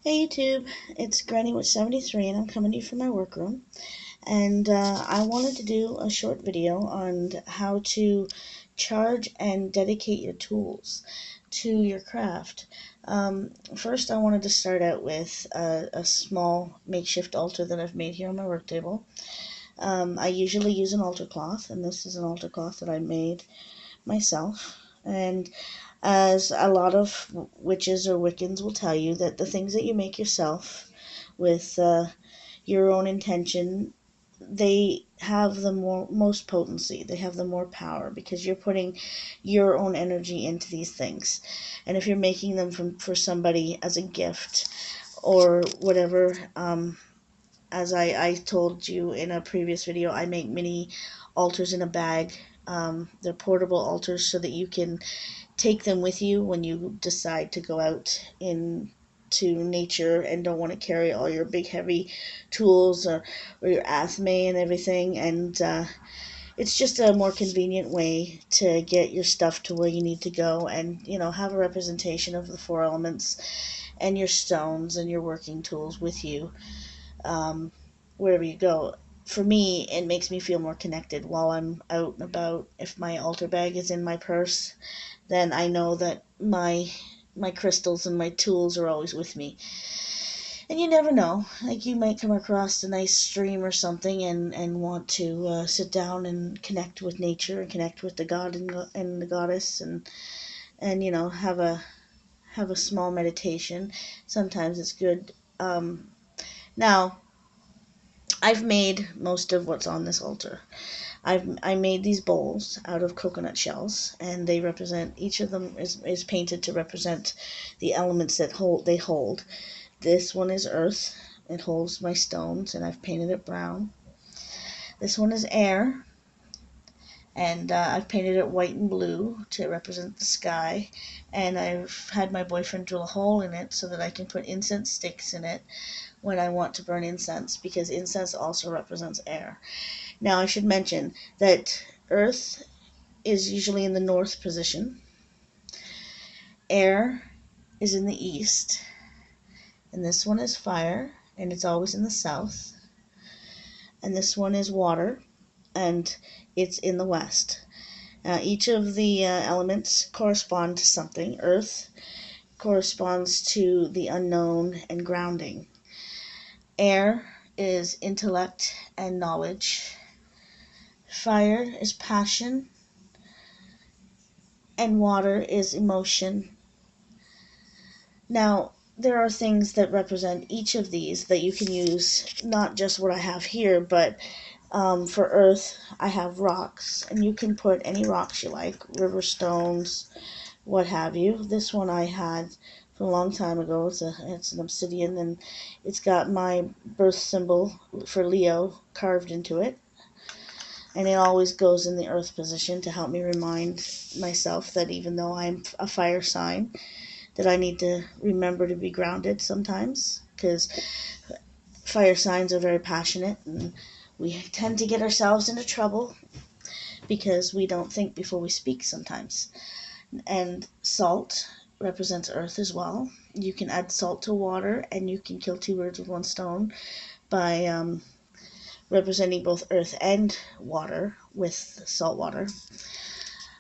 Hey YouTube, it's Granny with 73 and I'm coming to you from my workroom. And I wanted to do a short video on how to charge and dedicate your tools to your craft. First, I wanted to start out with a small makeshift altar that I've made here on my work table. I usually use an altar cloth, and this is an altar cloth that I made myself. And as a lot of witches or Wiccans will tell you, that the things that you make yourself with your own intention, they have the most potency. They have the more power because you're putting your own energy into these things. And if you're making them for somebody as a gift or whatever, as I told you in a previous video, I make mini altars in a bag. They're portable altars so that you can take them with you when you decide to go out into nature and don't want to carry all your big heavy tools or your athame and everything. And it's just a more convenient way to get your stuff to where you need to go, and have a representation of the four elements and your stones and your working tools with you wherever you go. For me, it makes me feel more connected while I'm out and about. If my altar bag is in my purse, then I know that my crystals and my tools are always with me. And you never know, like you might come across a nice stream or something and want to sit down and connect with nature and connect with the god and the goddess, and have a small meditation. Sometimes it's good. Now I've made most of what's on this altar. I made these bowls out of coconut shells, and they represent, each of them is painted to represent the elements that they hold. This one is earth. It holds my stones, and I've painted it brown. This one is air, and I've painted it white and blue to represent the sky. And I've had my boyfriend drill a hole in it so that I can put incense sticks in it when I want to burn incense, because incense also represents air. Now, I should mention that earth is usually in the north position, air is in the east, and this one is fire, and it's always in the south, and this one is water, and it's in the west. Each of the elements correspond to something. Earth corresponds to the unknown and grounding. Air is intellect and knowledge. Fire is passion, and water is emotion. Now, there are things that represent each of these that you can use, not just what I have here, but for earth, I have rocks, and you can put any rocks you like, river stones, what have you. This one I had from a long time ago. It's an obsidian, and it's got my birth symbol for Leo carved into it. And it always goes in the earth position to help me remind myself that even though I'm a fire sign, that I need to remember to be grounded sometimes, because fire signs are very passionate, and we tend to get ourselves into trouble because we don't think before we speak sometimes. And salt represents earth as well. You can add salt to water, and you can kill two birds with one stone by representing both earth and water with salt water.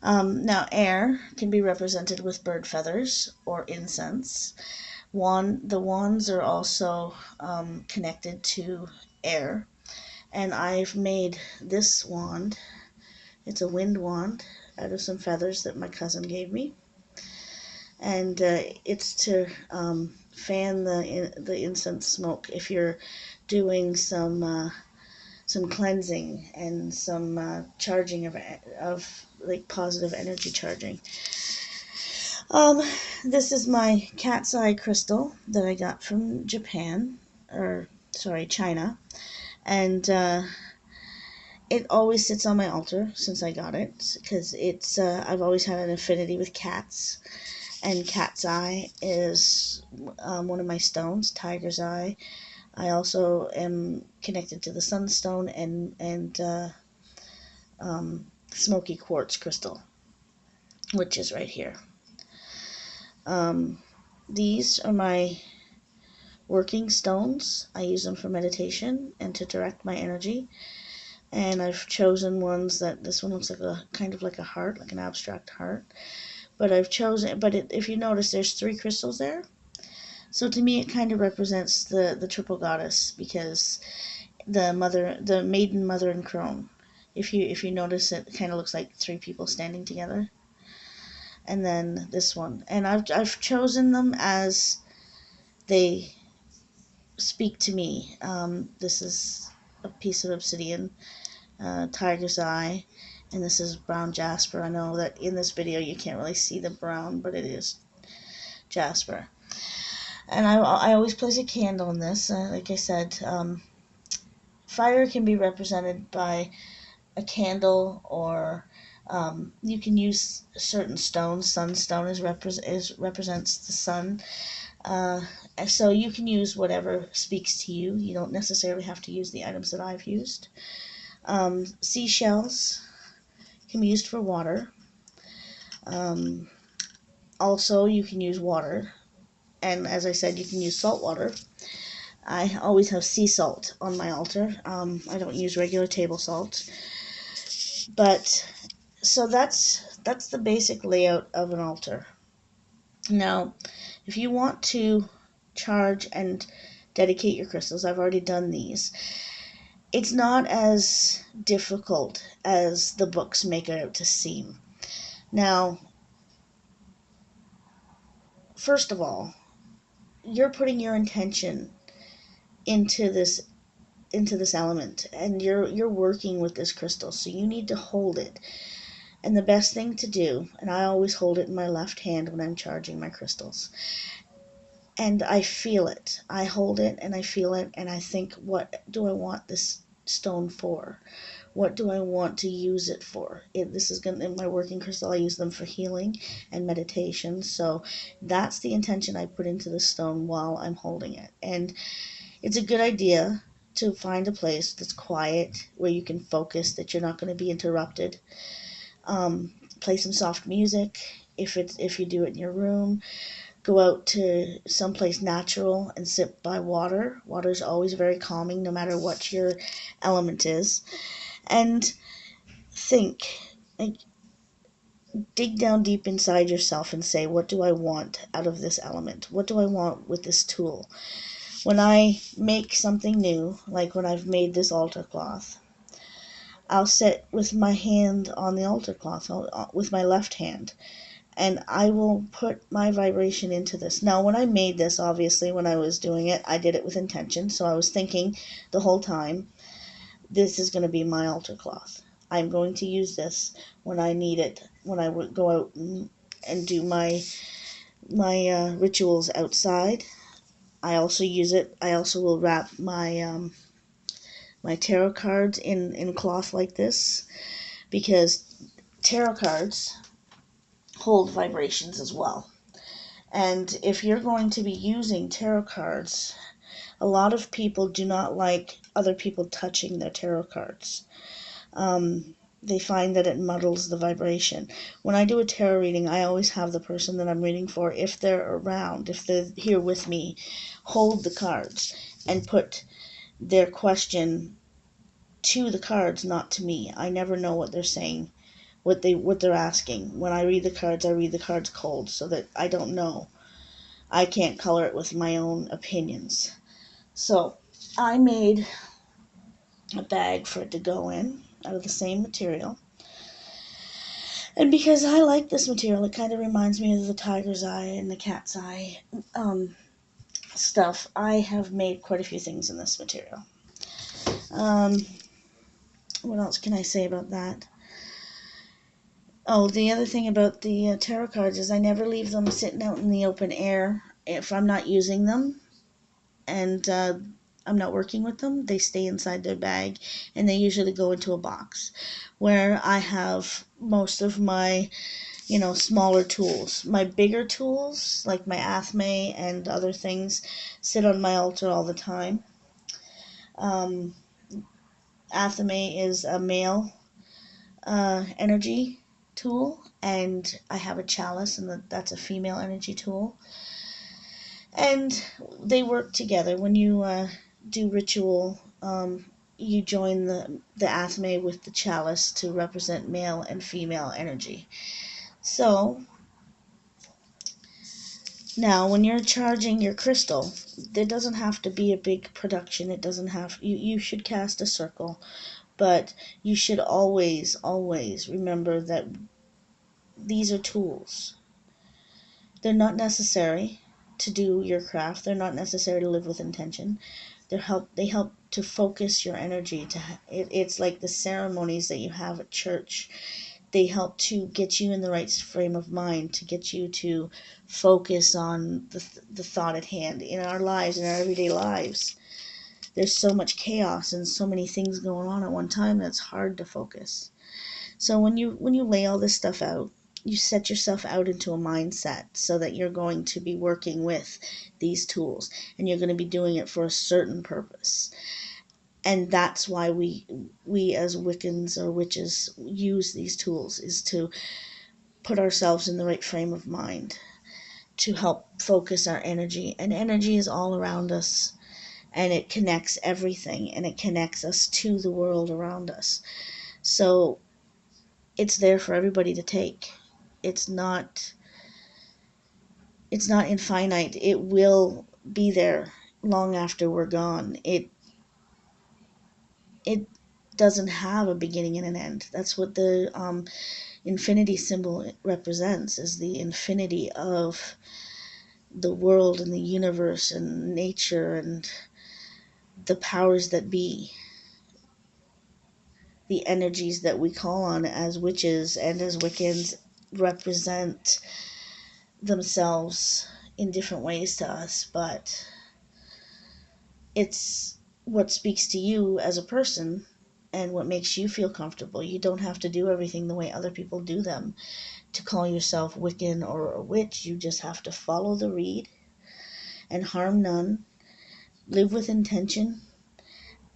Now, air can be represented with bird feathers or incense. The wands are also connected to air, and I've made this wand. It's a wind wand out of some feathers that my cousin gave me, and it's to fan the incense smoke if you're doing some cleansing and some charging of like positive energy charging. This is my cat's eye crystal that I got from Japan, or sorry, China, and it always sits on my altar since I got it, because I've always had an affinity with cats, and cat's eye is one of my stones, tiger's eye. I also am connected to the sunstone and smoky quartz crystal, which is right here. These are my working stones. I use them for meditation and to direct my energy. And I've chosen ones that, this one looks like a kind of like a heart, like an abstract heart. But I've chosen, but if you notice, there's 3 crystals there. So to me, it kind of represents the triple goddess, because the maiden, mother, and crone. If you notice, it kind of looks like 3 people standing together. And then this one, and I've chosen them as they speak to me. This is a piece of obsidian, tiger's eye, and this is brown jasper. I know that in this video you can't really see the brown, but it is jasper. And I always place a candle in this. Like I said, fire can be represented by a candle, or you can use certain stones. Sunstone represents the sun. So you can use whatever speaks to you. You don't necessarily have to use the items that I've used. Seashells can be used for water. Also, you can use water. And as I said, you can use salt water. I always have sea salt on my altar. I don't use regular table salt. But, so that's the basic layout of an altar. Now, if you want to charge and dedicate your crystals, I've already done these. It's not as difficult as the books make it out to seem. Now, first of all, you're putting your intention into this element, and you're working with this crystal, so you need to hold it. And the best thing to do, and I always hold it in my left hand when I'm charging my crystals, and I feel it. I hold it and I feel it, and I think, what do I want this stone for? What do I want to use it for? This is going in my working crystal. I use them for healing and meditation. So that's the intention I put into the stone while I'm holding it. And it's a good idea to find a place that's quiet, where you can focus, that you're not going to be interrupted. Play some soft music if you do it in your room. Go out to someplace natural and sit by water. Water is always very calming, no matter what your element is. And think, like, dig down deep inside yourself and say, what do I want out of this element? What do I want with this tool? When I make something new, like when I've made this altar cloth, I'll sit with my hand on the altar cloth, with my left hand, and I will put my vibration into this. Now, when I made this, obviously, when I was doing it, I did it with intention, so I was thinking the whole time, this is going to be my altar cloth. I'm going to use this when I need it, when I would go out and do my rituals outside. I also use it. I also will wrap my my tarot cards in cloth like this, because tarot cards hold vibrations as well. And if you're going to be using tarot cards, a lot of people do not like other people touching their tarot cards. They find that it muddles the vibration. When I do a tarot reading, I always have the person that I'm reading for, if they're around, if they're here with me, hold the cards and put their question to the cards, not to me. I never know what they're saying, what they're asking. When I read the cards cold, so that I don't know. I can't color it with my own opinions. So I made a bag for it to go in out of the same material. And because I like this material, it kind of reminds me of the tiger's eye and the cat's eye stuff. I have made quite a few things in this material. What else can I say about that? Oh, the other thing about the tarot cards is I never leave them sitting out in the open air if I'm not using them, and I'm not working with them. They stay inside their bag, and they usually go into a box where I have most of my, smaller tools. My bigger tools, like my athame and other things, sit on my altar all the time. Athame is a male energy tool, and I have a chalice, and that's a female energy tool. And they work together. When you do ritual, you join the athame with the chalice to represent male and female energy. So now when you're charging your crystal, there doesn't have to be a big production. It doesn't have, you should cast a circle, but you should always remember that these are tools. They're not necessary to do your craft. They're not necessary to live with intention. They help to focus your energy. It's like the ceremonies that you have at church. They help to get you in the right frame of mind, to get you to focus on the thought at hand. In our lives, in our everyday lives, there's so much chaos and so many things going on at one time that it's hard to focus. So when you lay all this stuff out, you set yourself out into a mindset so that you're going to be working with these tools, and you're going to be doing it for a certain purpose. And that's why we as Wiccans or witches use these tools, is to put ourselves in the right frame of mind, to help focus our energy. And energy is all around us, and it connects everything, and it connects us to the world around us. So it's there for everybody to take. It's not infinite. It will be there long after we're gone. It doesn't have a beginning and an end. That's what the infinity symbol represents, is the infinity of the world and the universe and nature and the powers that be, the energies that we call on as witches and as Wiccans represent themselves in different ways to us, but it's what speaks to you as a person and what makes you feel comfortable. You don't have to do everything the way other people do them to call yourself Wiccan or a witch. You just have to follow the reed and harm none, live with intention,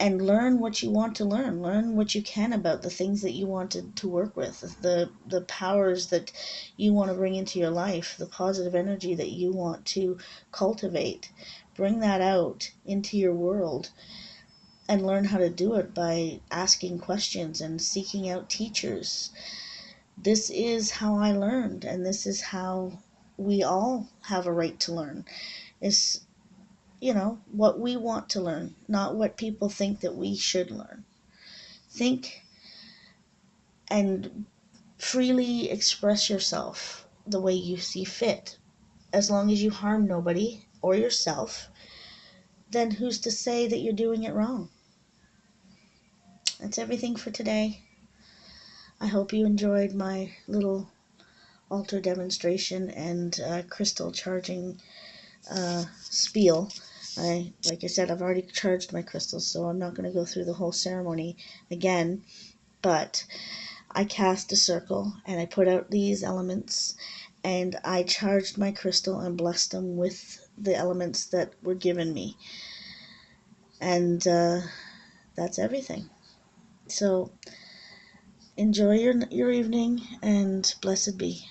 and learn what you want to learn. Learn what you can about the things that you want to work with, the powers that you want to bring into your life, the positive energy that you want to cultivate. Bring that out into your world and learn how to do it by asking questions and seeking out teachers. This is how I learned, and this is how we all have a right to learn. Is, what we want to learn, not what people think that we should learn. Think and freely express yourself the way you see fit. As long as you harm nobody or yourself, then who's to say that you're doing it wrong? That's everything for today. I hope you enjoyed my little altar demonstration and crystal charging spiel. Like I said, I've already charged my crystals, so I'm not going to go through the whole ceremony again, but I cast a circle and I put out these elements, and I charged my crystal and blessed them with the elements that were given me. And that's everything. So enjoy your evening, and blessed be.